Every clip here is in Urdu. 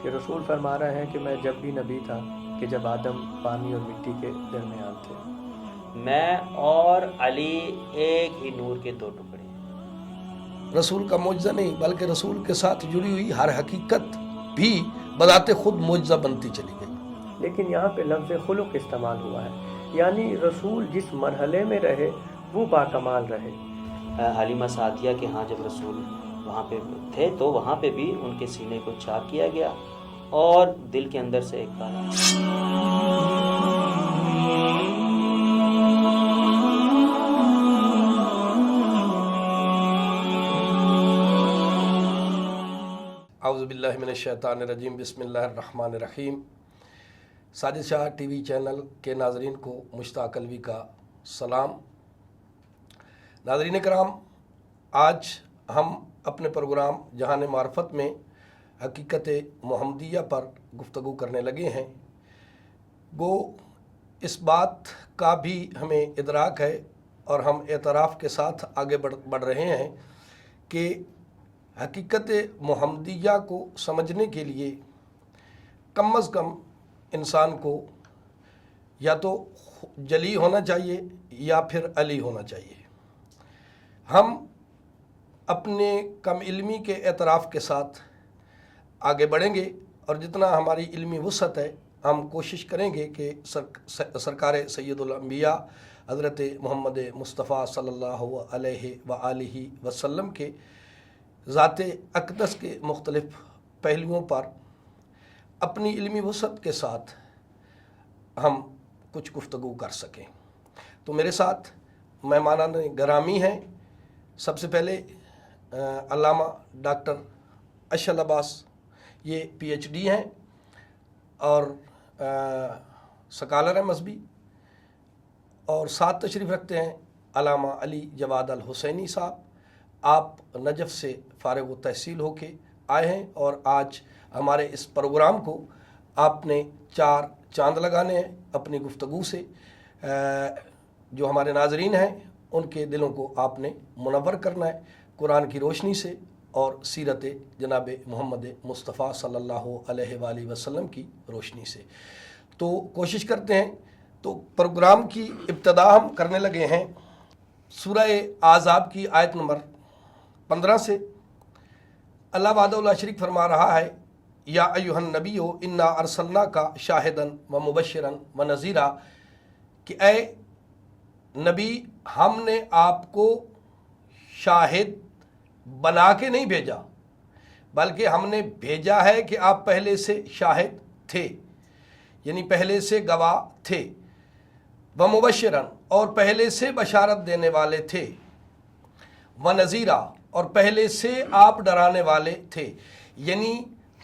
کہ رسول فرما رہے ہیں کہ میں جب بھی نبی تھا کہ جب آدم پانی اور مٹی کے درمیان تھے. میں اور علی ایک ہی نور کے دو ٹکڑے ہیں. رسول کا معجزہ نہیں بلکہ رسول کے ساتھ جڑی ہوئی ہر حقیقت بھی بذات خود معجزہ بنتی چلی گئی. لیکن یہاں پہ لفظ خلق استعمال ہوا ہے، یعنی رسول جس مرحلے میں رہے وہ باکمال رہے. حلیمہ سعدیہ کے ہاں جب رسول وہاں پہ تھے تو وہاں پہ بھی ان کے سینے کو چاک کیا گیا اور دل کے اندر سے ایک کالا اعوذ باللہ من الشیطان الرجیم، بسم اللہ الرحمن الرحیم. ساجد شاہ ٹی وی چینل کے ناظرین کو مشتاق الوی کا سلام. ناظرین کرام، آج ہم اپنے پروگرام جہان معرفت میں حقیقت محمدیہ پر گفتگو کرنے لگے ہیں. گو اس بات کا بھی ہمیں ادراک ہے اور ہم اعتراف کے ساتھ آگے بڑھ رہے ہیں کہ حقیقت محمدیہ کو سمجھنے کے لیے کم از کم انسان کو یا تو جلی ہونا چاہیے یا پھر علی ہونا چاہیے. ہم اپنے کم علمی کے اعتراف کے ساتھ آگے بڑھیں گے اور جتنا ہماری علمی وسعت ہے ہم کوشش کریں گے کہ سرکار سید الانبیاء حضرت محمد مصطفیٰ صلی اللہ علیہ وآلہ وسلم کے ذات اقدس کے مختلف پہلوؤں پر اپنی علمی وسعت کے ساتھ ہم کچھ گفتگو کر سکیں. تو میرے ساتھ مہمانان گرامی ہیں. سب سے پہلے علامہ ڈاکٹر اشل عباس، یہ پی ایچ ڈی ہیں اور سکالر ہیں مذہبی، اور ساتھ تشریف رکھتے ہیں علامہ علی جواد الحسینی صاحب. آپ نجف سے فارغ التحصیل ہو کے آئے ہیں اور آج ہمارے اس پروگرام کو آپ نے 4 چاند لگانے ہیں اپنی گفتگو سے. جو ہمارے ناظرین ہیں ان کے دلوں کو آپ نے منور کرنا ہے قرآن کی روشنی سے اور سیرت جناب محمد مصطفیٰ صلی اللہ علیہ وآلہ وسلم کی روشنی سے. تو کوشش کرتے ہیں. تو پروگرام کی ابتدا ہم کرنے لگے ہیں سورہ احزاب کی آیت نمبر 15 سے. اللہ وحدہ لا شریک فرما رہا ہے، یا ایھا النبی انا ارسلناک شاہدا و مبشرا و نذیرا، کہ اے نبی ہم نے آپ کو شاہد بنا کے نہیں بھیجا بلکہ ہم نے بھیجا ہے کہ آپ پہلے سے شاہد تھے، یعنی پہلے سے گواہ تھے. و مبشرا، اور پہلے سے بشارت دینے والے تھے. و نذیرا، اور پہلے سے آپ ڈرانے والے تھے. یعنی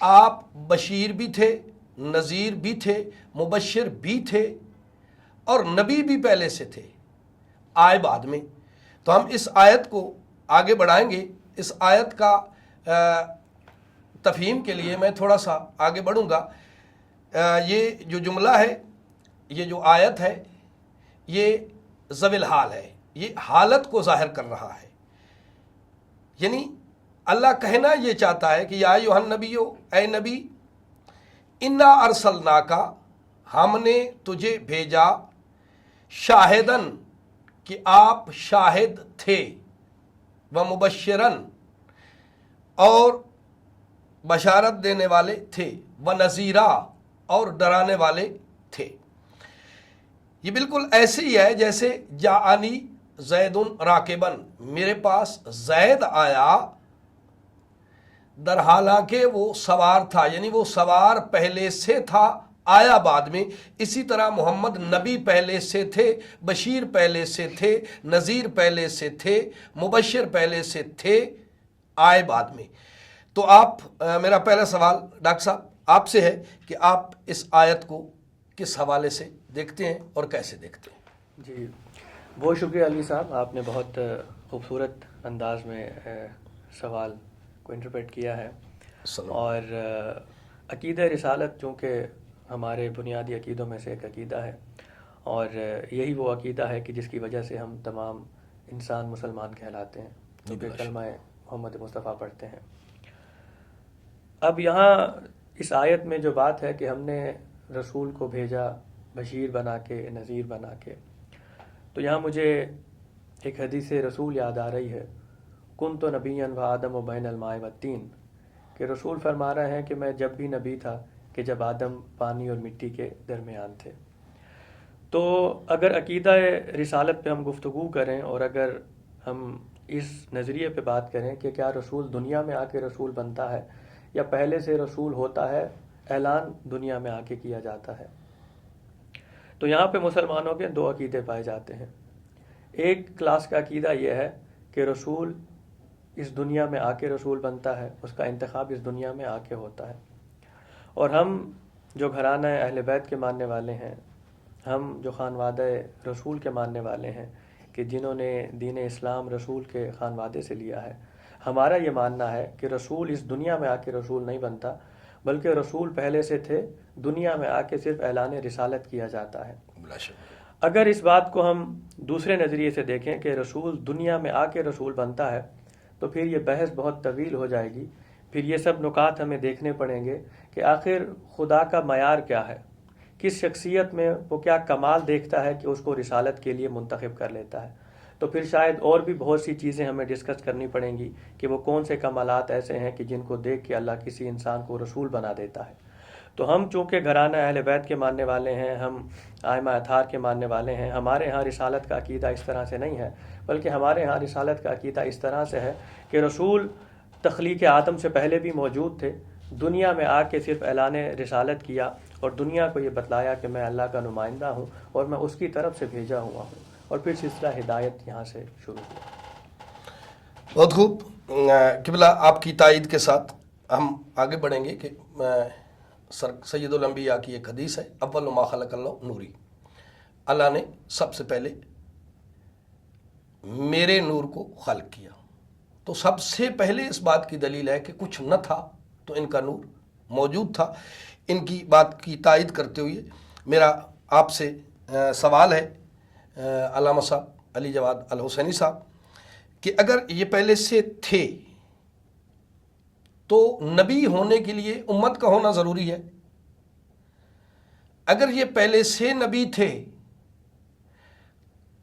آپ بشیر بھی تھے، نذیر بھی تھے، مبشر بھی تھے اور نبی بھی پہلے سے تھے، آئے بعد میں. تو ہم اس آیت کو آگے بڑھائیں گے. اس آیت کا تفہیم کے لیے میں تھوڑا سا آگے بڑھوں گا. یہ جو جملہ ہے، یہ جو آیت ہے، یہ ذوی الحال ہے، یہ حالت کو ظاہر کر رہا ہے. یعنی اللہ کہنا یہ چاہتا ہے کہ یا ایھا النبی، اے نبی، انا ارسلناک، ہم نے تجھے بھیجا، شاہدن، کہ آپ شاہد تھے، و مبشرن، اور بشارت دینے والے تھے، و نذیرا، اور ڈرانے والے تھے. یہ بالکل ایسے ہی ہے جیسے جاءنی زید راکبن، میرے پاس زید آیا، در حالانکہ وہ سوار تھا، یعنی وہ سوار پہلے سے تھا، آیا بعد میں. اسی طرح محمد نبی پہلے سے تھے، بشیر پہلے سے تھے، نذیر پہلے سے تھے، مبشر پہلے سے تھے، آئے بعد میں. تو آپ، میرا پہلا سوال ڈاکٹر صاحب آپ سے ہے کہ آپ اس آیت کو کس حوالے سے دیکھتے ہیں اور کیسے دیکھتے ہیں؟ جی بہت شکریہ علی صاحب، آپ نے بہت خوبصورت انداز میں سوال کو انٹرپریٹ کیا ہے. اور عقیدہ رسالت چونکہ ہمارے بنیادی عقیدوں میں سے ایک عقیدہ ہے، اور یہی وہ عقیدہ ہے کہ جس کی وجہ سے ہم تمام انسان مسلمان کہلاتے ہیں، کیونکہ کلمہ محمد مصطفیٰ پڑھتے ہیں. اب یہاں اس آیت میں جو بات ہے کہ ہم نے رسول کو بھیجا بشیر بنا کے نذیر بنا کے، تو یہاں مجھے ایک حدیث رسول یاد آ رہی ہے، کنت نبیا و آدم و بین الماء والطین، کہ رسول فرما رہے ہیں کہ میں جب بھی نبی تھا کہ جب آدم پانی اور مٹی کے درمیان تھے۔ تو اگر عقیدہ رسالت پہ ہم گفتگو کریں اور اگر ہم اس نظریے پہ بات کریں کہ کیا رسول دنیا میں آ کے رسول بنتا ہے یا پہلے سے رسول ہوتا ہے، اعلان دنیا میں آ کے کیا جاتا ہے، تو یہاں پہ مسلمانوں کے دو عقیدے پائے جاتے ہیں۔ ایک کلاس کا عقیدہ یہ ہے کہ رسول اس دنیا میں آ کے رسول بنتا ہے، اس کا انتخاب اس دنیا میں آ کے ہوتا ہے، اور ہم جو گھرانہ اہل بیت کے ماننے والے ہیں، ہم جو خانوادہ رسول کے ماننے والے ہیں کہ جنہوں نے دین اسلام رسول کے خانوادے سے لیا ہے، ہمارا یہ ماننا ہے کہ رسول اس دنیا میں آ کے رسول نہیں بنتا، بلکہ رسول پہلے سے تھے، دنیا میں آ کے صرف اعلان رسالت کیا جاتا ہے۔ اگر اس بات کو ہم دوسرے نظریے سے دیکھیں کہ رسول دنیا میں آ کے رسول بنتا ہے، تو پھر یہ بحث بہت طویل ہو جائے گی، پھر یہ سب نکات ہمیں دیکھنے پڑیں گے کہ آخر خدا کا معیار کیا ہے، کس شخصیت میں وہ کیا کمال دیکھتا ہے کہ اس کو رسالت کے لیے منتخب کر لیتا ہے۔ تو پھر شاید اور بھی بہت سی چیزیں ہمیں ڈسکس کرنی پڑیں گی کہ وہ کون سے کمالات ایسے ہیں کہ جن کو دیکھ کے اللہ کسی انسان کو رسول بنا دیتا ہے۔ تو ہم چونکہ گھرانہ اہل بیت کے ماننے والے ہیں، ہم ائمہ اطہار کے ماننے والے ہیں، ہمارے ہاں رسالت کا عقیدہ اس طرح سے نہیں ہے، بلکہ ہمارے ہاں رسالت کا عقیدہ اس طرح سے ہے کہ رسول تخلیق آدم سے پہلے بھی موجود تھے، دنیا میں آ کے صرف اعلان رسالت کیا اور دنیا کو یہ بتلایا کہ میں اللہ کا نمائندہ ہوں اور میں اس کی طرف سے بھیجا ہوا ہوں، اور پھر سلسلہ ہدایت یہاں سے شروع ہوا۔ بہت خوب قبلہ، آپ کی تائید کے ساتھ ہم آگے بڑھیں گے کہ سید الانبیاء کی ایک حدیث ہے، اول ما خلق اللہ نوری، اللہ نے سب سے پہلے میرے نور کو خلق کیا۔ تو سب سے پہلے اس بات کی دلیل ہے کہ کچھ نہ تھا تو ان کا نور موجود تھا۔ ان کی بات کی تائید کرتے ہوئے میرا آپ سے سوال ہے علامہ صاحب علی جواد الحسینی صاحب، کہ اگر یہ پہلے سے تھے تو نبی ہونے کے لیے امت کا ہونا ضروری ہے۔ اگر یہ پہلے سے نبی تھے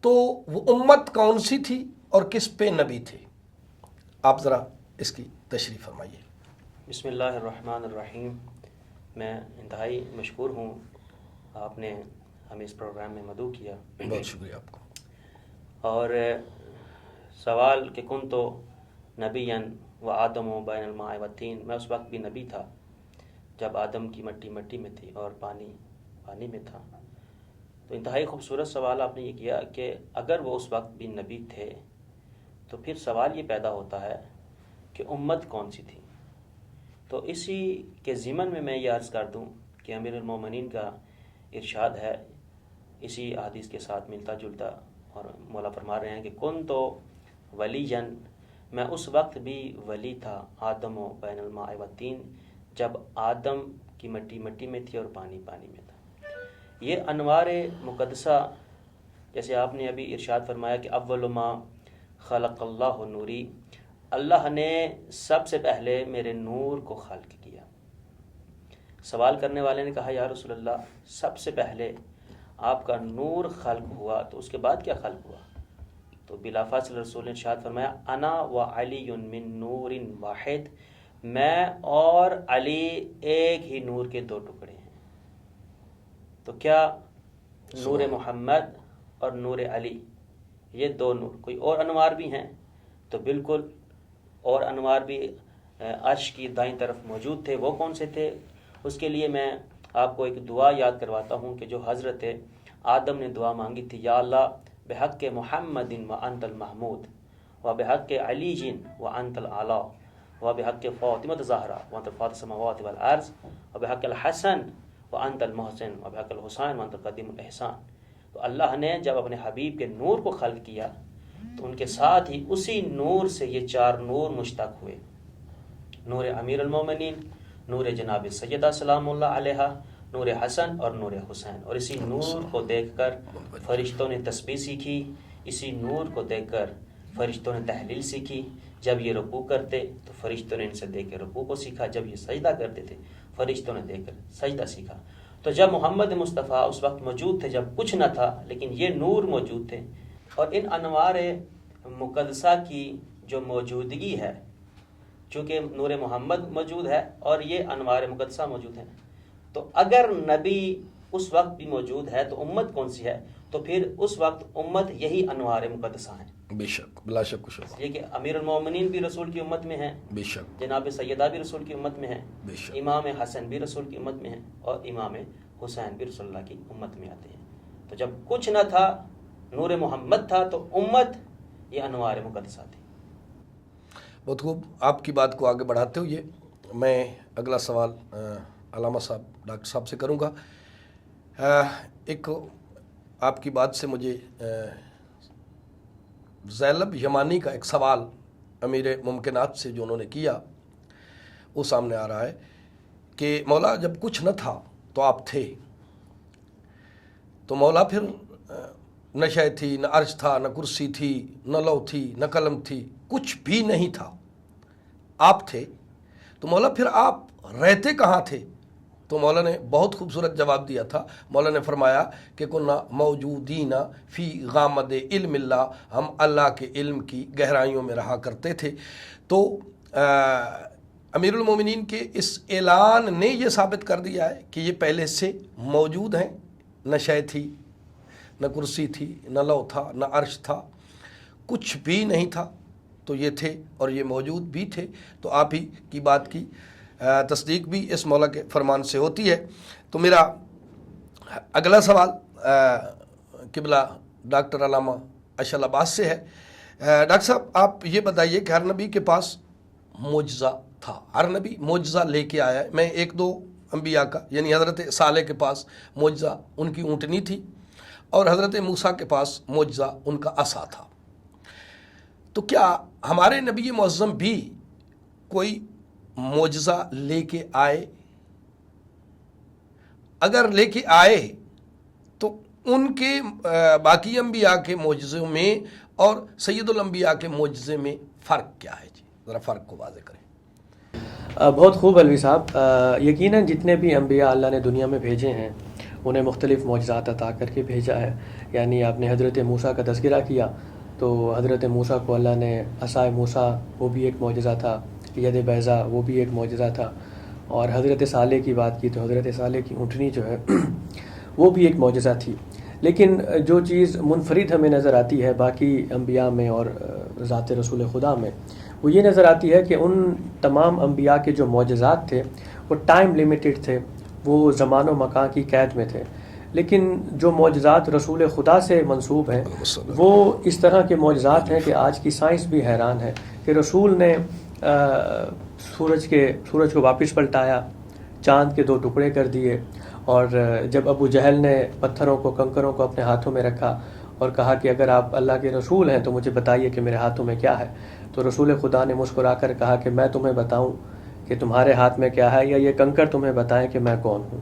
تو وہ امت کون سی تھی اور کس پہ نبی تھے؟ آپ ذرا اس کی تشریح فرمائیے۔ بسم اللہ الرحمن الرحیم۔ میں انتہائی مشکور ہوں، آپ نے ہمیں اس پروگرام میں مدعو کیا، بہت شکریہ آپ کو۔ اور سوال کہ کن تو نبی و آدم و بین الماء والطین، میں اس وقت بھی نبی تھا جب آدم کی مٹی مٹی میں تھی اور پانی پانی میں تھا۔ تو انتہائی خوبصورت سوال آپ نے یہ کیا کہ اگر وہ اس وقت بھی نبی تھے تو پھر سوال یہ پیدا ہوتا ہے کہ امت کون سی تھی۔ تو اسی کے ضمن میں یہ عرض کر دوں کہ امیر المومنین کا ارشاد ہے اسی حدیث کے ساتھ ملتا جلتا، اور مولا فرما رہے ہیں کہ کن تو ولیًا، میں اس وقت بھی ولی تھا، آدم و بین الماء والطین، جب آدم کی مٹی مٹی میں تھی اور پانی پانی میں تھا۔ یہ انوار مقدسہ، جیسے آپ نے ابھی ارشاد فرمایا کہ اول ما خلق اللہ نوری، اللہ نے سب سے پہلے میرے نور کو خلق کیا۔ سوال کرنے والے نے کہا یا رسول اللہ، سب سے پہلے آپ کا نور خلق ہوا تو اس کے بعد کیا خلق ہوا؟ تو بلا فاصلہ رسول نے ارشاد فرمایا انا و علی من نور واحد، میں اور علی ایک ہی نور کے دو ٹکڑے ہیں۔ تو کیا نور محمد اور نور علی، یہ دو نور، کوئی اور انوار بھی ہیں؟ تو بالکل، اور انوار بھی عرش کی دائیں طرف موجود تھے۔ وہ کون سے تھے؟ اس کے لیے میں آپ کو ایک دعا یاد کرواتا ہوں کہ جو حضرت آدم نے دعا مانگی تھی، یا اللہ بحق محمد و انت المحمود و بحق علی و انت العلا و بحق فاطمہ زہرا و انت فاطر السماوات والارض و بحق الحسن و انت المحسن و بحق الحسین و انت القدیم الاحسان۔ تو اللہ نے جب اپنے حبیب کے نور کو خلق کیا تو ان کے ساتھ ہی اسی نور سے یہ چار نور مشتق ہوئے، نور امیر المومنین، نور جناب سیدہ سلام اللہ علیہا، نور حسن اور نور حسین۔ اور اسی نور کو دیکھ کر فرشتوں نے تسبیح سیکھی، اسی نور کو دیکھ کر فرشتوں نے تحلیل سیکھی، جب یہ رکوع کرتے تو فرشتوں نے ان سے دیکھ کے رکوع کو سیکھا، جب یہ سجدہ کرتے تھے فرشتوں نے دیکھ کر سجدہ سیکھا۔ تو جب محمد مصطفیٰ اس وقت موجود تھے جب کچھ نہ تھا، لیکن یہ نور موجود تھے، اور ان انوار مقدسہ کی جو موجودگی ہے، چونکہ نور محمد موجود ہے اور یہ انوار مقدسہ موجود ہیں، تو اگر نبی اس وقت بھی موجود ہے تو امت کون سی ہے؟ تو پھر اس وقت امت یہی انوار مقدسہ ہیں۔ بے شک، بلا شک و شبہ، یہ کہ امیر المومنین بھی رسول کی امت میں ہیں، بے شک، جناب سیدہ بھی رسول کی امت میں ہیں، بے شک، امام حسن بھی رسول کی امت میں ہیں، اور امام حسین بھی رسول اللہ کی امت میں آتے ہیں۔ تو جب کچھ نہ تھا، نور محمد تھا، تو امت یہ انوار مقدسہ تھی۔ بہت خوب۔ آپ کی بات کو آگے بڑھاتے ہوئے میں اگلا سوال علامہ صاحب، ڈاکٹر صاحب سے کروں گا۔ ایک آپ کی بات سے مجھے زینب یمانی کا ایک سوال امیر ممکنات سے جو انہوں نے کیا وہ سامنے آ رہا ہے کہ مولا جب کچھ نہ تھا تو آپ تھے، تو مولا پھر نہ شے تھی، نہ عرش تھا، نہ کرسی تھی، نہ لو تھی، نہ قلم تھی، کچھ بھی نہیں تھا، آپ تھے، تو مولا پھر آپ رہتے کہاں تھے؟ تو مولا نے بہت خوبصورت جواب دیا تھا۔ مولا نے فرمایا کہ کنا موجودین فی غامد علم اللہ، ہم اللہ کے علم کی گہرائیوں میں رہا کرتے تھے۔ تو امیر المومنین کے اس اعلان نے یہ ثابت کر دیا ہے کہ یہ پہلے سے موجود ہیں، نہ شے تھی، نہ کرسی تھی، نہ لو تھا، نہ عرش تھا، کچھ بھی نہیں تھا، تو یہ تھے اور یہ موجود بھی تھے۔ تو آپ ہی کی بات کی تصدیق بھی اس مولا کے فرمان سے ہوتی ہے۔ تو میرا اگلا سوال قبلہ ڈاکٹر علامہ اشل عباس سے ہے۔ ڈاکٹر صاحب آپ یہ بتائیے کہ ہر نبی کے پاس معجزہ تھا، ہر نبی معجزہ لے کے آیا ہے۔ میں ایک دو انبیاء کا، یعنی حضرت صالح کے پاس معجزہ ان کی اونٹنی تھی، اور حضرت موسیٰ کے پاس معجزہ ان کا عصا تھا۔ تو کیا ہمارے نبی معظم بھی کوئی معجزہ لے کے آئے؟ اگر لے کے آئے تو ان کے باقی انبیاء کے معجزوں میں اور سید الانبیاء کے معجزے میں فرق کیا ہے؟ جی ذرا فرق کو واضح کریں۔ بہت خوب علوی صاحب، یقیناً جتنے بھی انبیاء اللہ نے دنیا میں بھیجے ہیں انہیں مختلف معجزات عطا کر کے بھیجا ہے۔ یعنی آپ نے حضرت موسیٰ کا تذکرہ کیا، تو حضرت موسیٰ کو اللہ نے عصائے موسیٰ، وہ بھی ایک معجزہ تھا، ید بیضا وہ بھی ایک معجزہ تھا، اور حضرت صالح کی بات کی تو حضرت صالح کی اونٹنی جو ہے وہ بھی ایک معجزہ تھی۔ لیکن جو چیز منفرد ہمیں نظر آتی ہے باقی انبیاء میں اور ذات رسول خدا میں، وہ یہ نظر آتی ہے کہ ان تمام انبیاء کے جو معجزات تھے وہ ٹائم لیمیٹڈ تھے، وہ زمان و مکان کی قید میں تھے۔ لیکن جو معجزات رسول خدا سے منسوب ہیں وہ اس طرح کے معجزات ہیں کہ آج کی سائنس بھی حیران ہے کہ رسول نے سورج کو واپس پلٹایا، چاند کے 2 ٹکڑے کر دیے، اور جب ابو جہل نے پتھروں کو، کنکروں کو اپنے ہاتھوں میں رکھا اور کہا کہ اگر آپ اللہ کے رسول ہیں تو مجھے بتائیے کہ میرے ہاتھوں میں کیا ہے، تو رسول خدا نے مسکرا کر کہا کہ میں تمہیں بتاؤں کہ تمہارے ہاتھ میں کیا ہے، یا یہ کنکر تمہیں بتائیں کہ میں کون ہوں۔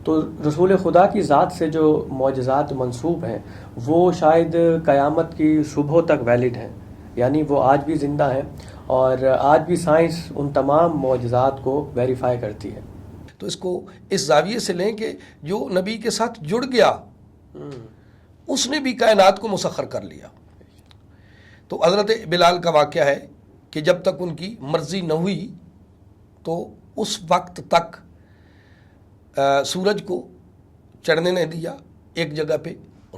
تو رسول خدا کی ذات سے جو معجزات منسوب ہیں وہ شاید قیامت کی صبح تک ویلڈ ہیں، یعنی وہ آج بھی زندہ ہیں، اور آج بھی سائنس ان تمام معجزات کو ویریفائی کرتی ہے۔ تو اس کو اس زاویے سے لیں کہ جو نبی کے ساتھ جڑ گیا اس نے بھی کائنات کو مسخر کر لیا۔ تو حضرت بلال کا واقعہ ہے کہ جب تک ان کی مرضی نہ ہوئی تو اس وقت تک سورج کو چڑھنے نہیں دیا، ایک جگہ پہ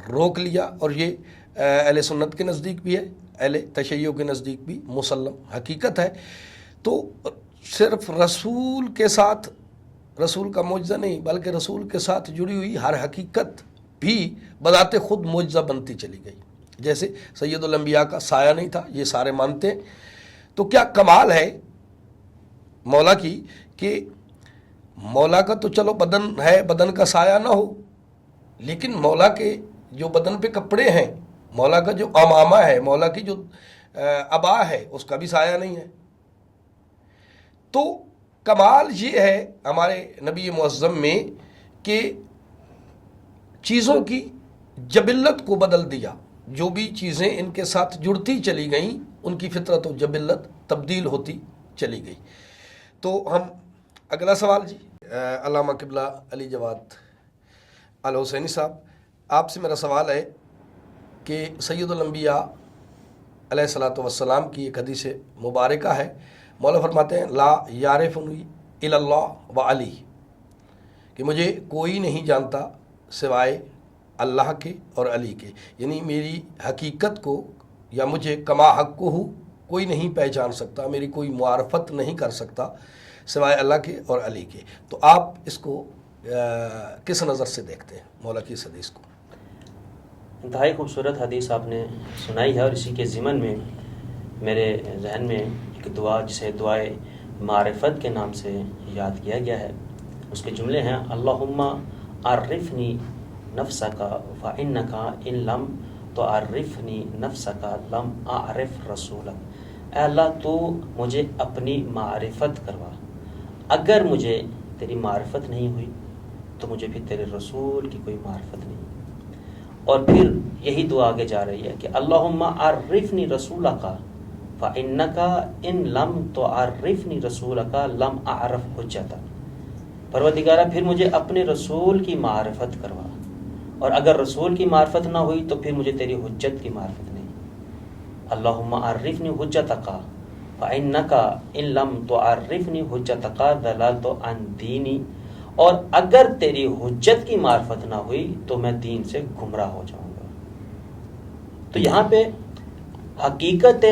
روک لیا، اور یہ اہل سنت کے نزدیک بھی ہے، اہل تشیع کے نزدیک بھی مسلم حقیقت ہے۔ تو صرف رسول کے ساتھ، رسول کا معجزہ نہیں بلکہ رسول کے ساتھ جڑی ہوئی ہر حقیقت بھی بذات خود معجزہ بنتی چلی گئی۔ جیسے سید الانبیاء کا سایہ نہیں تھا، یہ سارے مانتے ہیں۔ تو کیا کمال ہے مولا کی کہ مولا کا تو چلو بدن ہے، بدن کا سایہ نہ ہو، لیکن مولا کے جو بدن پہ کپڑے ہیں، مولا کا جو امامہ ہے، مولا کی جو عبا ہے، اس کا بھی سایہ نہیں ہے۔ تو کمال یہ ہے ہمارے نبی معظم میں کہ چیزوں کی جبلت کو بدل دیا۔ جو بھی چیزیں ان کے ساتھ جڑتی چلی گئیں ان کی فطرت و جبلت تبدیل ہوتی چلی گئی. تو ہم اگلا سوال جی علامہ قبلہ علی جواد الحسینی صاحب، آپ سے میرا سوال ہے کہ سید الانبیاء علیہ الصلاۃ والسلام کی ایک حدیث مبارکہ ہے. مولا فرماتے ہیں لا یعرفنی الا اللہ و علی، کہ مجھے کوئی نہیں جانتا سوائے اللہ کے اور علی کے، یعنی میری حقیقت کو یا مجھے کما حق کو کوئی نہیں پہچان سکتا، میری کوئی معرفت نہیں کر سکتا سوائے اللہ کے اور علی کے. تو آپ اس کو کس نظر سے دیکھتے ہیں مولا کی اس حدیث کو؟ انتہائی خوبصورت حدیث آپ نے سنائی ہے، اور اسی کے ضمن میں میرے ذہن میں ایک دعا جسے دعائے معرفت کے نام سے یاد کیا گیا ہے. اس کے جملے ہیں اللہم عرفنی نفسک فإنک ان لم تعرفنی نفسک لم اعرف رسولک. اے اللہ تو مجھے اپنی معرفت کروا، اگر مجھے تیری معرفت نہیں ہوئی تو مجھے پھر تیرے رسول کی کوئی معرفت نہیں. اور پھر یہی دعا آگے جا رہی ہے کہ اللہم عرفنی رسولک فإنک ان لم تعرفنی رسولک لم اعرف حجتک. پروردگارہ پھر مجھے اپنے رسول کی معرفت کروا، اور اگر رسول کی معرفت نہ ہوئی تو پھر مجھے تیری حجت کی معرفت نہیں. اللہم عرفنی حجتک فإنک ان لم تعرفنی حجتک ضللت عن دینی. اور اگر تیری حجت کی معرفت نہ ہوئی تو میں دین سے گمراہ ہو جاؤں گا. تو یہاں پہ حقیقت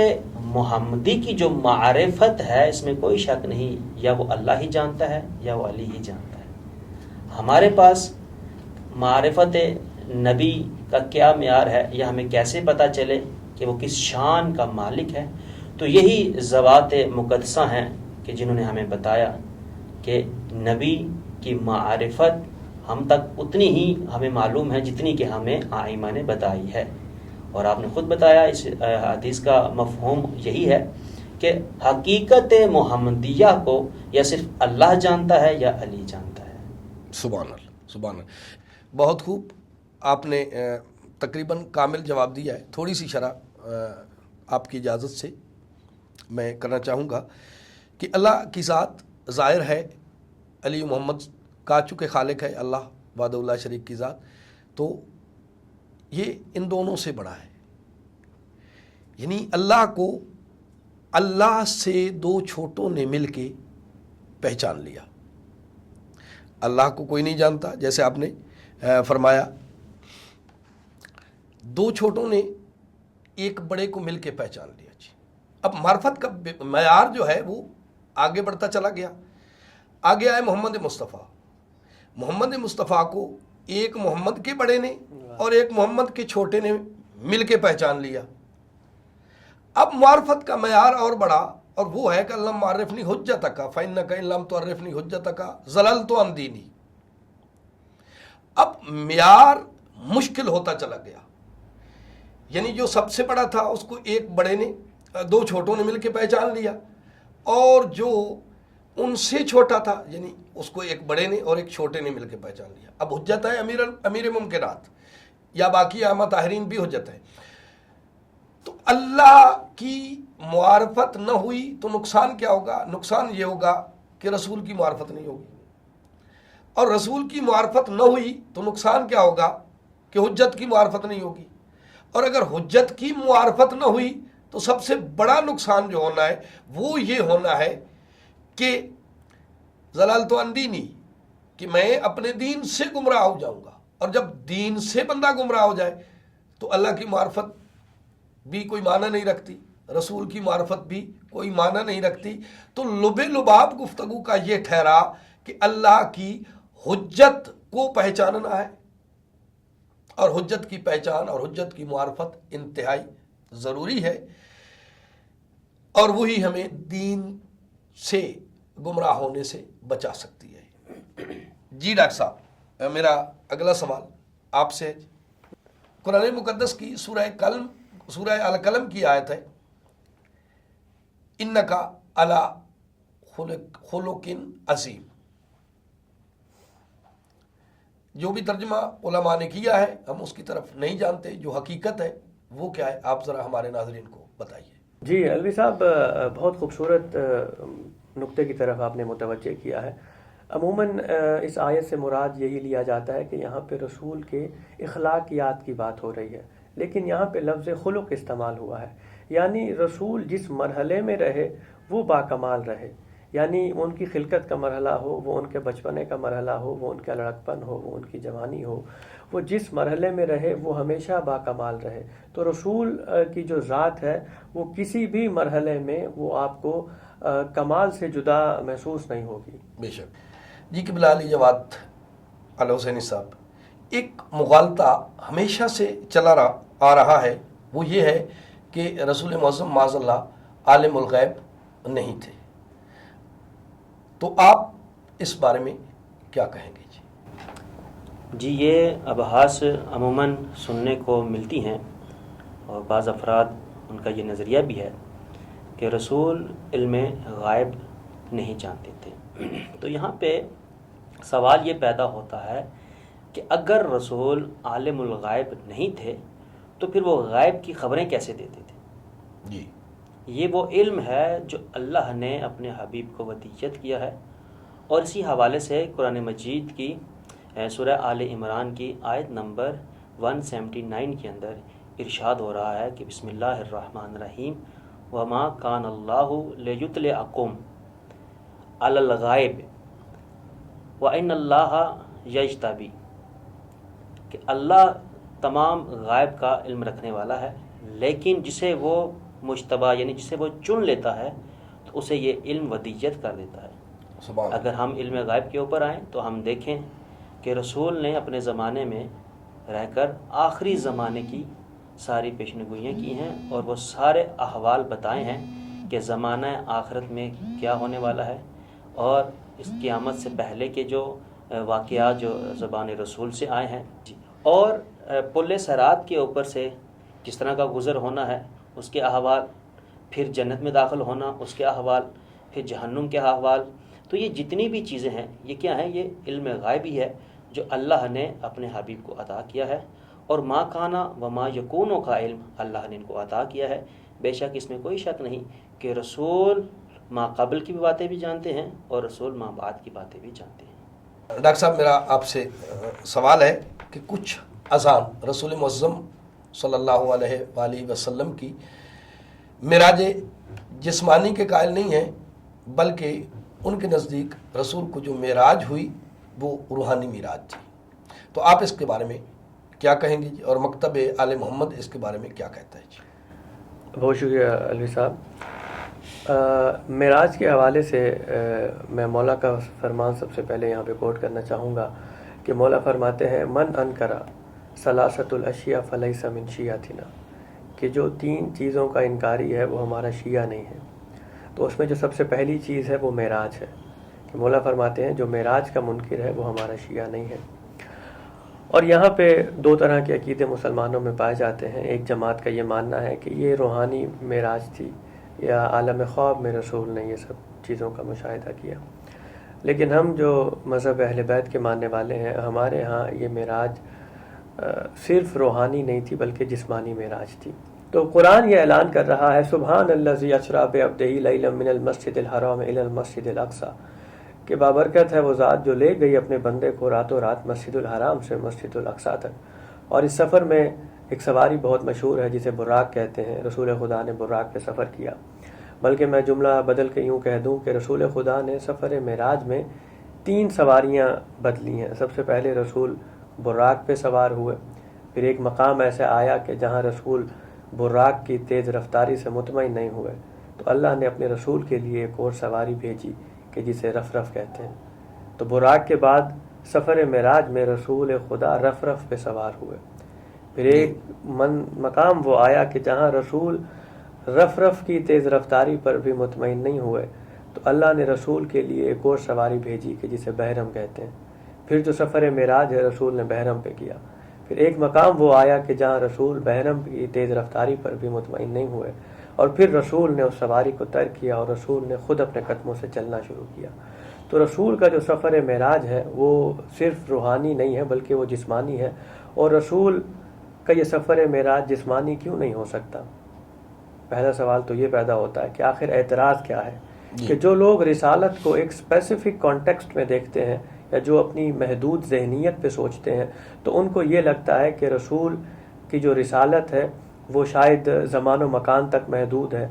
محمدی کی جو معرفت ہے اس میں کوئی شک نہیں، یا وہ اللہ ہی جانتا ہے یا وہ علی ہی جانتا ہے. ہمارے پاس معرفت نبی کا کیا معیار ہے، یا ہمیں کیسے پتہ چلے کہ وہ کس شان کا مالک ہے؟ تو یہی ذوات مقدسہ ہیں کہ جنہوں نے ہمیں بتایا کہ نبی کی معرفت ہم تک اتنی ہی ہمیں معلوم ہے جتنی کہ ہمیں آئمہ نے بتائی ہے. اور آپ نے خود بتایا اس حدیث کا مفہوم یہی ہے کہ حقیقت محمدیہ کو یا صرف اللہ جانتا ہے یا علی جانتا ہے. سبحان اللہ سبحان اللہ، بہت خوب. آپ نے تقریباً کامل جواب دیا ہے. تھوڑی سی شرح آپ کی اجازت سے میں کرنا چاہوں گا کہ اللہ کی ذات ظاہر ہے، علی محمد کا چونکہ خالق ہے اللہ وحدہ لا شریک کی ذات، تو یہ ان دونوں سے بڑا ہے. یعنی اللہ کو اللہ سے دو چھوٹوں نے مل کے پہچان لیا. اللہ کو کوئی نہیں جانتا، جیسے آپ نے فرمایا دو چھوٹوں نے ایک بڑے کو مل کے پہچان لیا. جی اب معرفت کا معیار جو ہے وہ آگے بڑھتا چلا گیا. آگے آئے محمد مصطفیٰ. محمد مصطفیٰ کو ایک محمد کے بڑے نے اور ایک محمد کے چھوٹے نے مل کے پہچان لیا. اب معرفت کا معیار اور بڑا، اور وہ ہے کہ اللہ معرفنی حجتک فإنک ان لم تعرفنی حجتک ضللت عن دینی. اب معیار مشکل ہوتا چلا گیا. یعنی جو سب سے بڑا تھا اس کو ایک بڑے نے دو چھوٹوں نے مل کے پہچان لیا، اور جو ان سے چھوٹا تھا یعنی اس کو ایک بڑے نے اور ایک چھوٹے نے مل کے پہچان لیا. اب حجت ہے امیر ممکنات یا باقی اعمہ طاہرین بھی حجت ہے. تو اللہ کی معرفت نہ ہوئی تو نقصان کیا ہوگا؟ نقصان یہ ہوگا کہ رسول کی معرفت نہیں ہوگی، اور رسول کی معرفت نہ ہوئی تو نقصان کیا ہوگا کہ حجت کی معرفت نہیں ہوگی، اور اگر حجت کی معرفت نہ ہوئی تو سب سے بڑا نقصان جو ہونا ہے وہ یہ ہونا ہے کہ ضللت عن دینی، کہ میں اپنے دین سے گمراہ ہو جاؤں گا. اور جب دین سے بندہ گمراہ ہو جائے تو اللہ کی معرفت بھی کوئی معنی نہیں رکھتی، رسول کی معرفت بھی کوئی معنی نہیں رکھتی. تو لب لباب گفتگو کا یہ ٹھہرا کہ اللہ کی حجت کو پہچاننا ہے، اور حجت کی پہچان اور حجت کی معرفت انتہائی ضروری ہے، اور وہی ہمیں دین سے گمراہ ہونے سے بچا سکتی ہے. جی ڈاکٹر صاحب، میرا اگلا سوال آپ سے. قرآن مقدس کی سورہ القلم کی آیت ہے انکا علی خلق عظیم. جو بھی ترجمہ علماء نے کیا ہے ہم اس کی طرف نہیں جانتے، جو حقیقت ہے وہ کیا ہے آپ ذرا ہمارے ناظرین کو بتائیے. جی الوی صاحب، بہت خوبصورت نقطے کی طرف آپ نے متوجہ کیا ہے۔ عموماً اس آیت سے مراد یہی لیا جاتا ہے کہ یہاں پہ رسول کے اخلاقیات کی بات ہو رہی ہے، لیکن یہاں پہ لفظ خلق استعمال ہوا ہے، یعنی رسول جس مرحلے میں رہے وہ باکمال رہے، یعنی ان کی خلقت کا مرحلہ ہو، وہ ان کے بچپنے کا مرحلہ ہو، وہ ان کا لڑکپن ہو، وہ ان کی جوانی ہو، وہ جس مرحلے میں رہے وہ ہمیشہ باکمال رہے۔ تو رسول کی جو ذات ہے وہ کسی بھی مرحلے میں وہ آپ کو کمال سے جدا محسوس نہیں ہوگی۔ بے شک جی قبلہ علی جواد الحسینی صاحب، ایک مغالطہ ہمیشہ سے چلا آ رہا ہے، وہ یہ ہے کہ رسول معظم معاذ اللہ عالم الغیب نہیں تھے، تو آپ اس بارے میں کیا کہیں گے؟ جی یہ ابحاث عموماً سننے کو ملتی ہیں، اور بعض افراد ان کا یہ نظریہ بھی ہے کہ رسول علم غائب نہیں جانتے تھے۔ تو یہاں پہ سوال یہ پیدا ہوتا ہے کہ اگر رسول عالم الغائب نہیں تھے تو پھر وہ غائب کی خبریں کیسے دیتے تھے؟ جی یہ وہ علم ہے جو اللہ نے اپنے حبیب کو ودیت کیا ہے، اور اسی حوالے سے قرآن مجید کی سورہ آل عمران کی آیت نمبر 179 کے اندر ارشاد ہو رہا ہے کہ بسم اللہ الرحمن الرحیم وما کان اللہ لیطلعکم علی الغائب وان اللہ یجتبی، کہ اللہ تمام غائب کا علم رکھنے والا ہے، لیکن جسے وہ مجتبی یعنی جسے وہ چن لیتا ہے تو اسے یہ علم ودیت کر دیتا ہے۔ سبحان اگر ہم علم غائب کے اوپر آئیں تو ہم دیکھیں کہ رسول نے اپنے زمانے میں رہ کر آخری زمانے کی ساری پیشنگوئیاں کی ہیں، اور وہ سارے احوال بتائے ہیں کہ زمانہ آخرت میں کیا ہونے والا ہے، اور اس قیامت سے پہلے کے جو واقعات جو زبان رسول سے آئے ہیں، اور پل صراط کے اوپر سے کس طرح کا گزر ہونا ہے اس کے احوال، پھر جنت میں داخل ہونا اس کے احوال، پھر جہنم کے احوال۔ تو یہ جتنی بھی چیزیں ہیں یہ کیا ہیں؟ یہ علم غائبی ہے جو اللہ نے اپنے حبیب کو عطا کیا ہے، اور ما کانا و ما یکونوں کا علم اللہ نے ان کو عطا کیا ہے۔ بے شک اس میں کوئی شک نہیں کہ رسول ما قبل کی بھی باتیں بھی جانتے ہیں اور رسول ما بعد کی باتیں بھی جانتے ہیں۔ ڈاکٹر صاحب میرا آپ سے سوال ہے کہ کچھ اذان رسول معظم صلی اللہ علیہ وآلہ وسلم کی معراج جسمانی کے قائل نہیں ہیں، بلکہ ان کے نزدیک رسول کو جو معراج ہوئی وہ روحانی معراج تھی، تو آپ اس کے بارے میں کیا کہیں گے جی؟ اور مکتب آل محمد اس کے بارے میں کیا کہتا ہے جی؟ بہت شکریہ الوی صاحب۔ معراج کے حوالے سے میں مولا کا فرمان سب سے پہلے یہاں پہ کوٹ کرنا چاہوں گا کہ مولا فرماتے ہیں من انکر ثلاثۃ الاشیاء فلیس من شیعتنا، کہ جو 3 چیزوں کا انکاری ہے وہ ہمارا شیعہ نہیں ہے۔ تو اس میں جو سب سے پہلی چیز ہے وہ معراج ہے، کہ مولا فرماتے ہیں جو معراج کا منکر ہے وہ ہمارا شیعہ نہیں ہے۔ اور یہاں پہ 2 طرح کے عقیدے مسلمانوں میں پائے جاتے ہیں۔ ایک جماعت کا یہ ماننا ہے کہ یہ روحانی معراج تھی، یا عالم خواب میں رسول نے یہ سب چیزوں کا مشاہدہ کیا، لیکن ہم جو مذہب اہل بیت کے ماننے والے ہیں، ہمارے ہاں یہ معراج صرف روحانی نہیں تھی بلکہ جسمانی معراج تھی۔ تو قرآن یہ اعلان کر رہا ہے سبحان الذی اسری بعبدہ لیلا من المسجد الحرام الی المسجد الاقصی، کہ بابرکت ہے وہ ذات جو لے گئی اپنے بندے کو راتوں رات مسجد الحرام سے مسجد الاقصی تک۔ اور اس سفر میں ایک سواری بہت مشہور ہے جسے براق کہتے ہیں، رسول خدا نے براق پہ سفر کیا، بلکہ میں جملہ بدل کے یوں کہہ دوں کہ رسول خدا نے سفر معراج میں 3 سواریاں بدلی ہیں۔ سب سے پہلے رسول براق پہ سوار ہوئے، پھر ایک مقام ایسے آیا کہ جہاں رسول براق کی تیز رفتاری سے مطمئن نہیں ہوئے، تو اللہ نے اپنے رسول کے لیے ایک اور سواری بھیجی کہ جسے رف رف کہتے ہیں۔ تو براق کے بعد سفر معراج میں رسول خدا رف رف پہ سوار ہوئے، پھر ایک مقام وہ آیا کہ جہاں رسول رف رف کی تیز رفتاری پر بھی مطمئن نہیں ہوئے، تو اللہ نے رسول کے لیے ایک اور سواری بھیجی کہ جسے بحرم کہتے ہیں۔ پھر جو سفر معراج ہے رسول نے بحرم پہ کیا، پھر ایک مقام وہ آیا کہ جہاں رسول بحرم کی تیز رفتاری پر بھی مطمئن نہیں ہوئے، اور پھر رسول نے اس سواری کو ترک کیا اور رسول نے خود اپنے قدموں سے چلنا شروع کیا۔ تو رسول کا جو سفر معراج ہے وہ صرف روحانی نہیں ہے بلکہ وہ جسمانی ہے، اور رسول کا یہ سفر معراج جسمانی کیوں نہیں ہو سکتا؟ پہلا سوال تو یہ پیدا ہوتا ہے کہ آخر اعتراض کیا ہے کہ جو لوگ رسالت کو ایک اسپیسیفک کانٹیکسٹ میں دیکھتے ہیں یا جو اپنی محدود ذہنیت پہ سوچتے ہیں تو ان کو یہ لگتا ہے کہ رسول کی جو رسالت ہے وہ شاید زمان و مکان تک محدود ہے،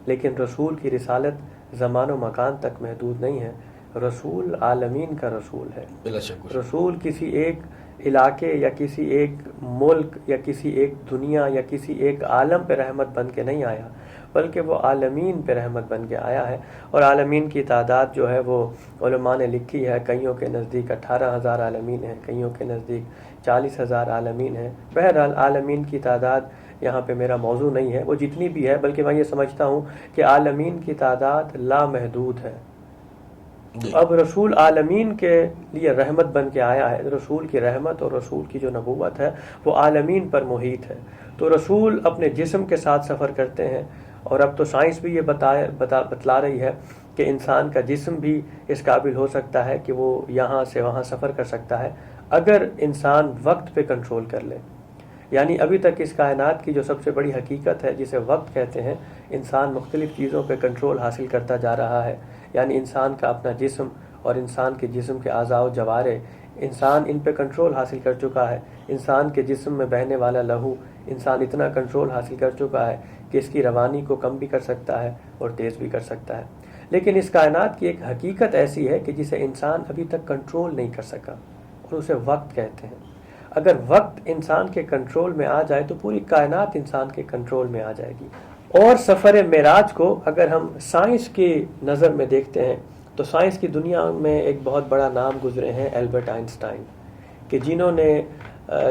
لیکن رسول کی رسالت زمان و مکان تک محدود نہیں ہے. رسول عالمین کا رسول ہے. بلا شک رسول کسی ایک علاقے یا کسی ایک ملک یا کسی ایک دنیا یا کسی ایک عالم پہ رحمت بن کے نہیں آیا، بلکہ وہ عالمین پہ رحمت بن کے آیا ہے. اور عالمین کی تعداد جو ہے وہ علماء نے لکھی ہے، کئیوں کے نزدیک 18,000 عالمین ہیں، کئیوں کے نزدیک 40,000 عالمین ہیں. بہرحال عالمین کی تعداد یہاں پہ میرا موضوع نہیں ہے، وہ جتنی بھی ہے، بلکہ میں یہ سمجھتا ہوں کہ عالمین کی تعداد لامحدود ہے. اب رسول عالمین کے لیے رحمت بن کے آیا ہے. رسول کی رحمت اور رسول کی جو نبوت ہے وہ عالمین پر محیط ہے. تو رسول اپنے جسم کے ساتھ سفر کرتے ہیں، اور اب تو سائنس بھی یہ بتلا رہی ہے کہ انسان کا جسم بھی اس قابل ہو سکتا ہے کہ وہ یہاں سے وہاں سفر کر سکتا ہے اگر انسان وقت پہ کنٹرول کر لے. یعنی ابھی تک اس کائنات کی جو سب سے بڑی حقیقت ہے جسے وقت کہتے ہیں، انسان مختلف چیزوں پہ کنٹرول حاصل کرتا جا رہا ہے. یعنی انسان کا اپنا جسم اور انسان کے جسم کے اعضاء و جوارے، انسان ان پہ کنٹرول حاصل کر چکا ہے. انسان کے جسم میں بہنے والا لہو، انسان اتنا کنٹرول حاصل کر چکا ہے کہ اس کی روانی کو کم بھی کر سکتا ہے اور تیز بھی کر سکتا ہے. لیکن اس کائنات کی ایک حقیقت ایسی ہے کہ جسے انسان ابھی تک کنٹرول نہیں کر سکا، اور اسے وقت کہتے ہیں. اگر وقت انسان کے کنٹرول میں آ جائے تو پوری کائنات انسان کے کنٹرول میں آ جائے گی. اور سفر معراج کو اگر ہم سائنس کی نظر میں دیکھتے ہیں تو سائنس کی دنیا میں ایک بہت بڑا نام گزرے ہیں البرٹ آئنسٹائن، کہ جنہوں نے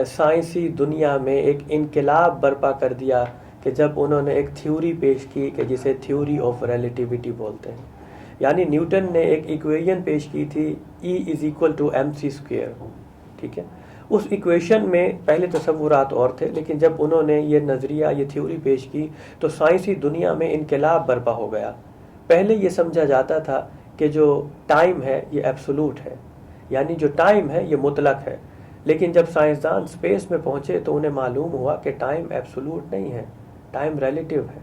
سائنسی دنیا میں ایک انقلاب برپا کر دیا کہ جب انہوں نے ایک تھیوری پیش کی کہ جسے تھیوری آف ریلیٹیوٹی بولتے ہیں. یعنی نیوٹن نے ایک ایکویشن پیش کی تھی E=mc². ٹھیک ہے، اس ایکویشن میں پہلے تصورات اور تھے، لیکن جب انہوں نے یہ نظریہ، یہ تھیوری پیش کی تو سائنسی دنیا میں انقلاب برپا ہو گیا. پہلے یہ سمجھا جاتا تھا کہ جو ٹائم ہے یہ ایبسولوٹ ہے، یعنی جو ٹائم ہے یہ مطلق ہے. لیکن جب سائنسدان اسپیس میں پہنچے تو انہیں معلوم ہوا کہ ٹائم ایبسولوٹ نہیں ہے، ٹائم ریلیٹیو ہے.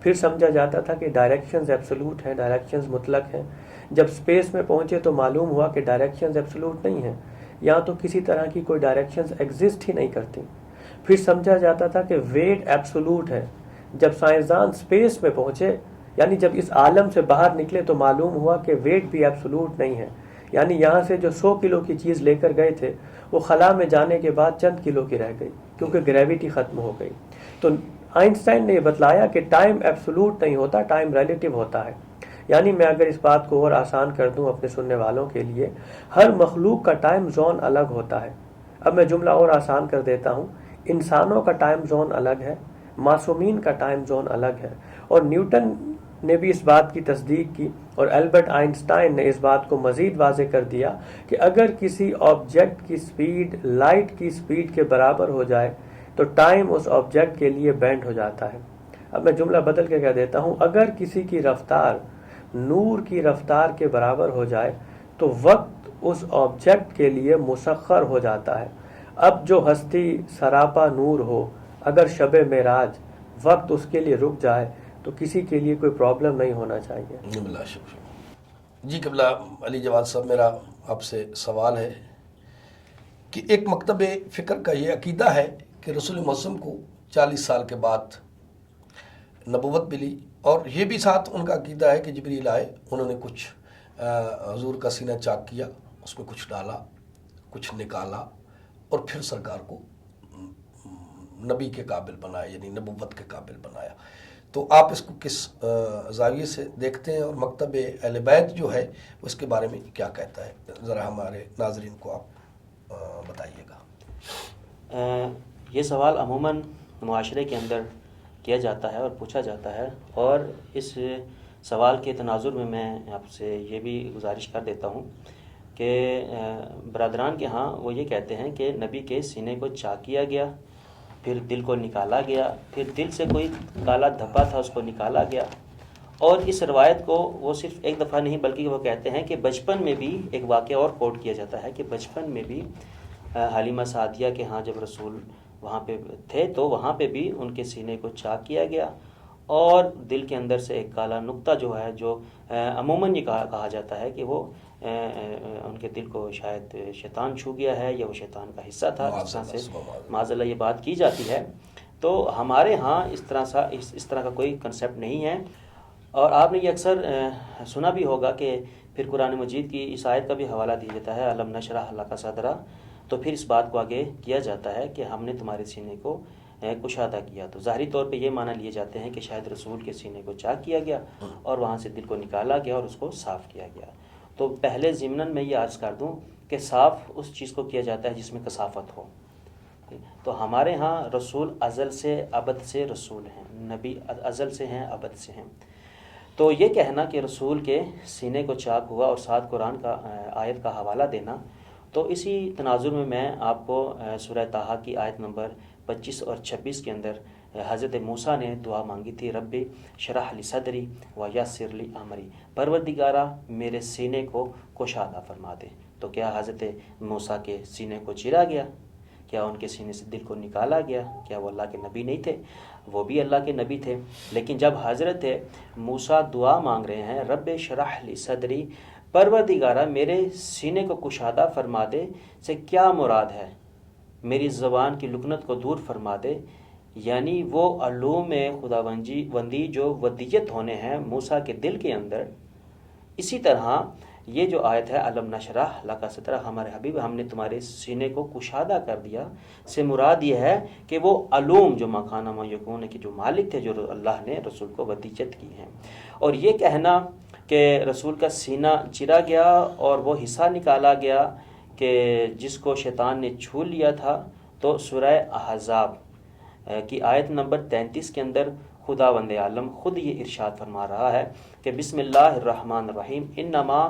پھر سمجھا جاتا تھا کہ ڈائریکشنز ایبسولوٹ ہیں، ڈائریکشنز مطلق ہیں. جب اسپیس میں پہنچے تو معلوم ہوا کہ ڈائریکشنز ایبسولوٹ نہیں ہیں، یہاں تو کسی طرح کی کوئی ڈائریکشنز ایگزسٹ ہی نہیں کرتی. پھر سمجھا جاتا تھا کہ ویٹ ایبسولوٹ ہے. جب سائنسدان اسپیس میں پہنچے، یعنی جب اس عالم سے باہر نکلے تو معلوم ہوا کہ ویٹ بھی ایبسولوٹ نہیں ہے. یعنی یہاں سے جو 100 کلو کی چیز لے کر گئے تھے وہ خلا میں جانے کے بعد چند کلو کی رہ گئی، کیونکہ گریویٹی ختم ہو گئی. تو آئنسٹائن نے یہ بتلایا کہ ٹائم ایبسولوٹ نہیں ہوتا، ٹائم ریلیٹیو ہوتا ہے. یعنی میں اگر اس بات کو اور آسان کر دوں اپنے سننے والوں کے لیے، ہر مخلوق کا ٹائم زون الگ ہوتا ہے. اب میں جملہ اور آسان کر دیتا ہوں، انسانوں کا ٹائم زون الگ ہے، معصومین کا ٹائم زون الگ ہے. اور نیوٹن نے بھی اس بات کی تصدیق کی، اور البرٹ آئنسٹائن نے اس بات کو مزید واضح کر دیا کہ اگر کسی آبجیکٹ کی سپیڈ لائٹ کی سپیڈ کے برابر ہو جائے تو ٹائم اس آبجیکٹ کے لیے بینڈ ہو جاتا ہے. اب میں جملہ بدل کے کہہ دیتا ہوں، اگر کسی کی رفتار نور کی رفتار کے برابر ہو جائے تو وقت اس آبجیکٹ کے لیے مسخر ہو جاتا ہے. اب جو ہستی سراپا نور ہو، اگر شب معراج وقت اس کے لیے رک جائے تو کسی کے لیے کوئی پرابلم نہیں ہونا چاہیے. جی قبلہ علی جواد صاحب، میرا آپ سے سوال ہے کہ ایک مکتب فکر کا یہ عقیدہ ہے کہ رسول معظم کو 40 سال کے بعد نبوت ملی، اور یہ بھی ساتھ ان کا عقیدہ ہے کہ جبریل آئے، انہوں نے کچھ حضور کا سینہ چاک کیا، اس میں کچھ ڈالا، کچھ نکالا، اور پھر سرکار کو نبی کے قابل بنایا، یعنی نبوت کے قابل بنایا. تو آپ اس کو کس زاویے سے دیکھتے ہیں، اور مکتب اہل بیت جو ہے اس کے بارے میں کیا کہتا ہے؟ ذرا ہمارے ناظرین کو آپ بتائیے گا. یہ سوال عموماً معاشرے کے اندر کیا جاتا ہے اور پوچھا جاتا ہے، اور اس سوال کے تناظر میں آپ سے یہ بھی گزارش کر دیتا ہوں کہ برادران کے ہاں وہ یہ کہتے ہیں کہ نبی کے سینے کو چاک کیا گیا، پھر دل کو نکالا گیا، پھر دل سے کوئی کالا دھبا تھا اس کو نکالا گیا. اور اس روایت کو وہ صرف ایک دفعہ نہیں بلکہ وہ کہتے ہیں کہ بچپن میں بھی ایک واقعہ اور کوٹ کیا جاتا ہے کہ بچپن میں بھی حلیمہ سعدیہ کے ہاں جب رسول وہاں پہ تھے تو وہاں پہ بھی ان کے سینے کو چاک کیا گیا، اور دل کے اندر سے ایک کالا نقطہ جو ہے، جو عموماً یہ کہا جاتا ہے کہ وہ ان کے دل کو شاید شیطان چھو گیا ہے یا وہ شیطان کا حصہ تھا، اس طرح سے معاذ اللہ یہ بات کی جاتی ہے۔ تو ہمارے ہاں اس طرح کا کوئی کنسیپٹ نہیں ہے۔ اور آپ نے یہ اکثر سنا بھی ہوگا کہ پھر قرآن مجید کی اس آیت کا بھی حوالہ دیا جاتا ہے، الم نشرح لک صدرک، تو پھر اس بات کو آگے کیا جاتا ہے کہ ہم نے تمہارے سینے کو کشادہ کیا۔ تو ظاہری طور پہ یہ معنی لیے جاتے ہیں کہ شاید رسول کے سینے کو چاک کیا گیا اور وہاں سے دل کو نکالا گیا اور اس کو صاف کیا گیا۔ تو پہلے ضمناً میں یہ عرض کر دوں کہ صاف اس چیز کو کیا جاتا ہے جس میں کثافت ہو۔ تو ہمارے ہاں رسول ازل سے ابد سے رسول ہیں، نبی ازل سے ہیں ابد سے ہیں۔ تو یہ کہنا کہ رسول کے سینے کو چاک ہوا اور ساتھ قرآن کا آیت کا حوالہ دینا، تو اسی تناظر میں آپ کو سورہ طٰہٰ کی آیت نمبر 25 اور 26 کے اندر حضرت موسیٰ نے دعا مانگی تھی، رب شرح لی صدری ویسر لی امری، پروردگارا میرے سینے کو کشادہ فرما دے۔ تو کیا حضرت موسیٰ کے سینے کو چیرا گیا؟ کیا ان کے سینے سے دل کو نکالا گیا؟ کیا وہ اللہ کے نبی نہیں تھے؟ وہ بھی اللہ کے نبی تھے۔ لیکن جب حضرت موسیٰ دعا مانگ رہے ہیں رب شرح لی صدری، پروردگارا میرے سینے کو کشادہ فرما دے، سے کیا مراد ہے؟ میری زبان کی لکنت کو دور فرما دے، یعنی وہ علوم خداوندی جو ودیت ہونے ہیں موسیٰ کے دل کے اندر۔ اسی طرح یہ جو آیت ہے الم نشرح لک صدرک، ہمارے حبیب ہم نے تمہارے سینے کو کشادہ کر دیا، سے مراد یہ ہے کہ وہ علوم جو مکان ما یکون کے جو مالک تھے، جو اللہ نے رسول کو ودیت کی ہیں۔ اور یہ کہنا کہ رسول کا سینہ چرا گیا اور وہ حصہ نکالا گیا کہ جس کو شیطان نے چھو لیا تھا، تو سورہ احزاب کی آیت نمبر 33 کے اندر خداوند عالم خود یہ ارشاد فرما رہا ہے کہ بسم اللہ الرحمن الرحیم، انما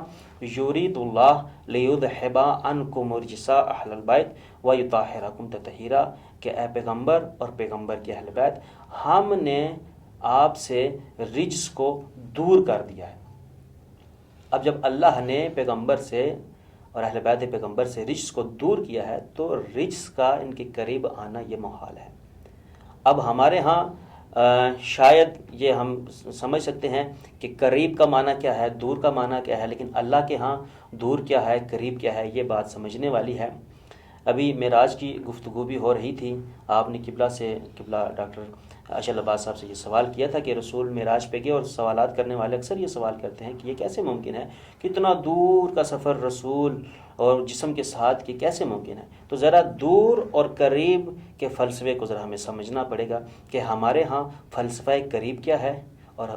یرید اللہ لیذھب عنکم الرجس اہل البیت ویطہرکم تطہیرا، کہ اے پیغمبر اور پیغمبر کے اہل بیت، ہم نے آپ سے رجس کو دور کر دیا ہے۔ اب جب اللہ نے پیغمبر سے اور اہل بیت پیغمبر سے رجس کو دور کیا ہے، تو رجس کا ان کے قریب آنا یہ محال ہے۔ اب ہمارے ہاں شاید یہ ہم سمجھ سکتے ہیں کہ قریب کا معنی کیا ہے، دور کا معنی کیا ہے، لیکن اللہ کے ہاں دور کیا ہے، قریب کیا ہے، یہ بات سمجھنے والی ہے۔ ابھی معراج کی گفتگو بھی ہو رہی تھی، آپ نے قبلہ ڈاکٹر اشل عباس صاحب سے یہ سوال کیا تھا کہ رسول معراج پہ گئے، اور سوالات کرنے والے اکثر یہ سوال کرتے ہیں کہ یہ کیسے ممکن ہے کہ اتنا دور کا سفر رسول اور جسم کے ساتھ کی کیسے ممکن ہے؟ تو ذرا دور اور قریب کے فلسفے کو ذرا ہمیں سمجھنا پڑے گا کہ ہمارے ہاں فلسفہ قریب کیا ہے اور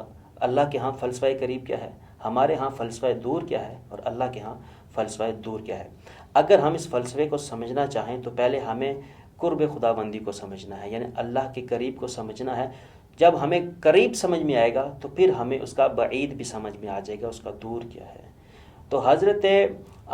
اللہ کے ہاں فلسفہ قریب کیا ہے، ہمارے ہاں فلسفہ دور کیا ہے اور اللہ کے ہاں فلسفہ دور کیا ہے۔ اگر ہم اس فلسفے کو سمجھنا چاہیں تو پہلے ہمیں قرب خداوندی کو سمجھنا ہے، یعنی اللہ کے قریب کو سمجھنا ہے۔ جب ہمیں قریب سمجھ میں آئے گا تو پھر ہمیں اس کا بعید بھی سمجھ میں آ جائے گا، اس کا دور کیا ہے۔ تو حضرت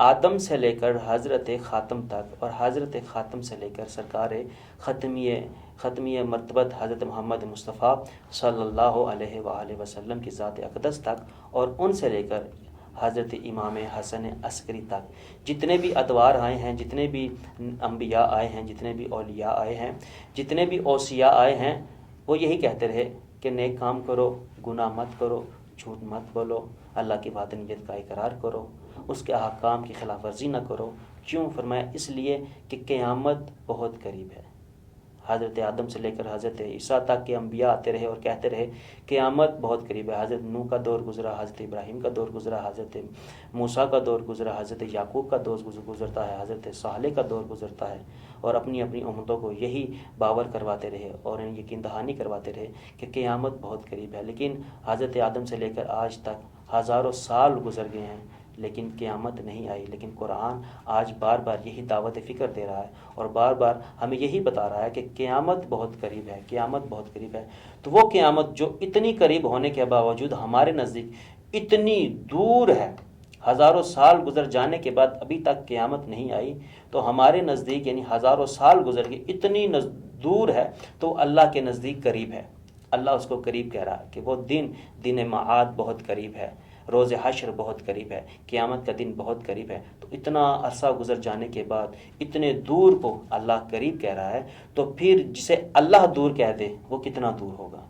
آدم سے لے کر حضرت خاتم تک، اور حضرت خاتم سے لے کر سرکار ختمیہ مرتبت حضرت محمد مصطفیٰ صلی اللہ علیہ وآلہ وسلم کی ذات اقدس تک، اور ان سے لے کر حضرت امام حسن عسکری تک جتنے بھی ادوار آئے ہیں، جتنے بھی انبیاء آئے ہیں، جتنے بھی اولیاء آئے ہیں، جتنے بھی اوصیاء آئے ہیں، وہ یہی کہتے رہے کہ نیک کام کرو، گناہ مت کرو، جھوٹ مت بولو، اللہ کی وحدانیت کا اقرار کرو، اس کے احکام کی خلاف ورزی نہ کرو۔ کیوں؟ فرمایا اس لیے کہ قیامت بہت قریب ہے۔ حضرت آدم سے لے کر حضرت عیسیٰ تک کے انبیاء آتے رہے اور کہتے رہے قیامت بہت قریب ہے۔ حضرت نوح کا دور گزرا، حضرت ابراہیم کا دور گزرا، حضرت موسیٰ کا دور گزرا، حضرت یعقوب کا دور گزرتا ہے، حضرت صالح کا دور گزرتا ہے، اور اپنی اپنی امتوں کو یہی باور کرواتے رہے اور انہیں یقین دہانی کرواتے رہے کہ قیامت بہت قریب ہے۔ لیکن حضرت آدم سے لے کر آج تک ہزاروں سال گزر گئے ہیں لیکن قیامت نہیں آئی۔ لیکن قرآن آج بار بار یہی دعوت فکر دے رہا ہے اور بار بار ہمیں یہی بتا رہا ہے کہ قیامت بہت قریب ہے، قیامت بہت قریب ہے۔ تو وہ قیامت جو اتنی قریب ہونے کے باوجود ہمارے نزدیک اتنی دور ہے، ہزاروں سال گزر جانے کے بعد ابھی تک قیامت نہیں آئی، تو ہمارے نزدیک یعنی ہزاروں سال گزر گئے، اتنی دور ہے تو اللہ کے نزدیک قریب ہے۔ اللہ اس کو قریب کہہ رہا ہے کہ وہ دن معاد بہت قریب ہے، روز حشر بہت قریب ہے، قیامت کا دن بہت قریب ہے۔ تو اتنا عرصہ گزر جانے کے بعد اتنے دور کو اللہ قریب کہہ رہا ہے، تو پھر جسے اللہ دور کہہ دے وہ کتنا دور ہوگا۔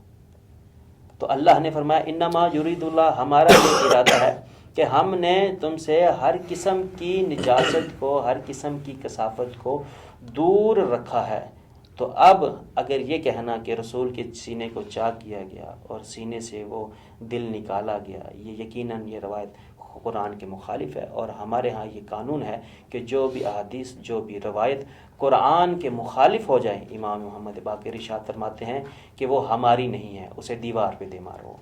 تو اللہ نے فرمایا انما یرید اللہ، ہمارا یہ ارادہ ہے کہ ہم نے تم سے ہر قسم کی نجاست کو، ہر قسم کی کثافت کو دور رکھا ہے۔ تو اب اگر یہ کہنا کہ رسول کے سینے کو چاک کیا گیا اور سینے سے وہ دل نکالا گیا، یہ یقیناً یہ روایت قرآن کے مخالف ہے، اور ہمارے ہاں یہ قانون ہے کہ جو بھی احادیث، جو بھی روایت قرآن کے مخالف ہو جائیں، امام محمد باقر ارشاد فرماتے ہیں کہ وہ ہماری نہیں ہے، اسے دیوار پہ دے مارو۔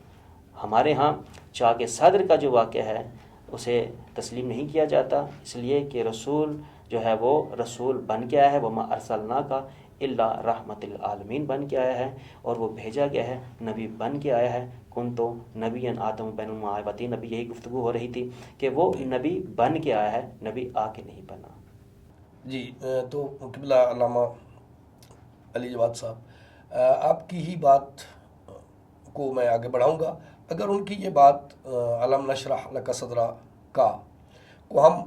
ہمارے ہاں چاک صدر کا جو واقعہ ہے اسے تسلیم نہیں کیا جاتا، اس لیے کہ رسول جو ہے وہ رسول بن کے آیا ہے، وما ارسلناک الا رحمت العالمین بن کے آیا ہے، اور وہ بھیجا گیا ہے، نبی بن کے آیا ہے۔ کنتو نبی آدم بین الماء والطین، نبی یہی گفتگو ہو رہی تھی کہ وہ نبی بن کے آیا ہے، نبی آ کے نہیں بنا۔ جی تو قبلہ علامہ علی جواد صاحب، آپ کی ہی بات کو میں آگے بڑھاؤں گا۔ اگر ان کی یہ بات علم نشرح لک صدرا کا کو ہم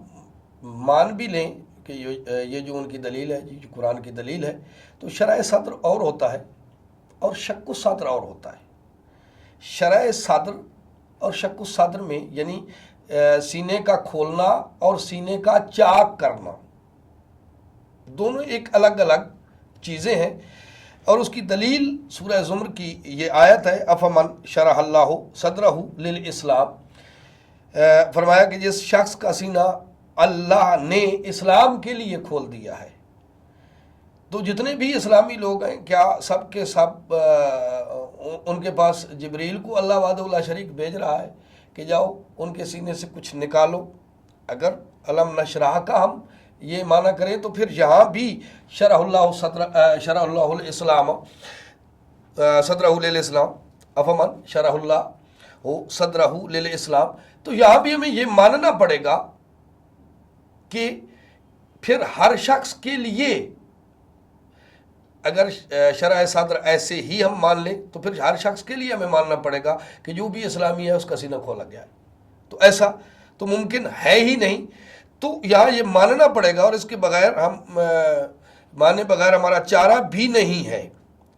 مان بھی لیں کہ یہ جو ان کی دلیل ہے، جو قرآن کی دلیل ہے، تو شرح صدر اور ہوتا ہے اور شق الصدر اور ہوتا ہے۔ شرح صدر اور شق الصدر میں یعنی سینے کا کھولنا اور سینے کا چاک کرنا دونوں ایک الگ الگ چیزیں ہیں، اور اس کی دلیل سورہ زمر کی یہ آیت ہے، افمن شرح اللہ صدرہ للاسلام، فرمایا کہ جس شخص کا سینہ اللہ نے اسلام کے لیے کھول دیا ہے۔ تو جتنے بھی اسلامی لوگ ہیں، کیا سب کے سب ان کے پاس جبریل کو اللہ وحدہ لا شریک بھیج رہا ہے کہ جاؤ ان کے سینے سے کچھ نکالو؟ اگر علم نشرح کا ہم یہ معنی کریں تو پھر یہاں بھی شرح اللہ الاسلام صدرہ للاسلام، افمن شرح اللہ صدرہ للاسلام، تو یہاں بھی ہمیں یہ ماننا پڑے گا کہ پھر ہر شخص کے لیے، اگر شرح صدر ایسے ہی ہم مان لیں تو پھر ہر شخص کے لیے ہمیں ماننا پڑے گا کہ جو بھی اسلامی ہے اس کا سینہ کھولا گیا ہے۔ تو ایسا تو ممکن ہے ہی نہیں، تو یہاں یہ ماننا پڑے گا، اور اس کے بغیر ہم مانے بغیر ہمارا چارہ بھی نہیں ہے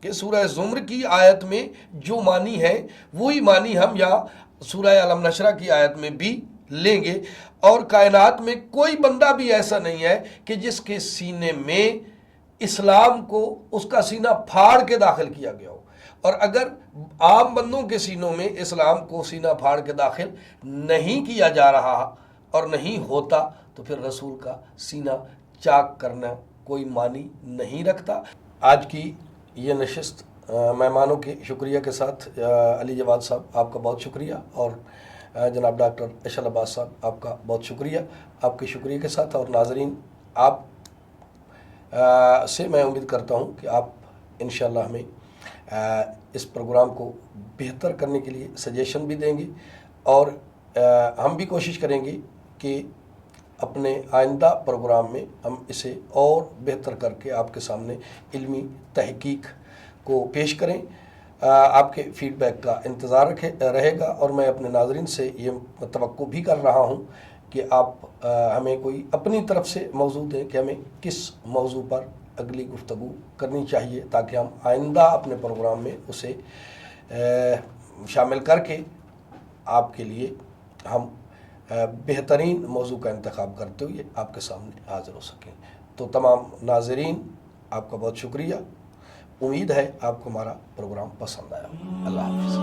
کہ سورہ زمر کی آیت میں جو معنی ہے وہی معنی ہم یہاں سورہ علم نشرح کی آیت میں بھی لیں گے۔ اور کائنات میں کوئی بندہ بھی ایسا نہیں ہے کہ جس کے سینے میں اسلام کو اس کا سینہ پھاڑ کے داخل کیا گیا ہو، اور اگر عام بندوں کے سینوں میں اسلام کو سینہ پھاڑ کے داخل نہیں کیا جا رہا اور نہیں ہوتا تو پھر رسول کا سینہ چاک کرنا کوئی معنی نہیں رکھتا۔ آج کی یہ نشست مہمانوں کے شکریہ کے ساتھ علی جواد صاحب آپ کا بہت شکریہ، اور جناب ڈاکٹر اشل عباس صاحب آپ کا بہت شکریہ۔ آپ کے شکریہ کے ساتھ، اور ناظرین آپ سے میں امید کرتا ہوں کہ آپ انشاءاللہ ہمیں اس پروگرام کو بہتر کرنے کے لیے سجیشن بھی دیں گے، اور ہم بھی کوشش کریں گے کہ اپنے آئندہ پروگرام میں ہم اسے اور بہتر کر کے آپ کے سامنے علمی تحقیق کو پیش کریں۔ آپ کے فیڈ بیک کا انتظار رہے گا، اور میں اپنے ناظرین سے یہ توقع بھی کر رہا ہوں کہ آپ ہمیں کوئی اپنی طرف سے موضوع دیں کہ ہمیں کس موضوع پر اگلی گفتگو کرنی چاہیے، تاکہ ہم آئندہ اپنے پروگرام میں اسے شامل کر کے آپ کے لیے ہم بہترین موضوع کا انتخاب کرتے ہوئے آپ کے سامنے حاضر ہو سکیں۔ تو تمام ناظرین آپ کا بہت شکریہ، امید ہے آپ کو ہمارا پروگرام پسند آیا۔ اللہ حافظ۔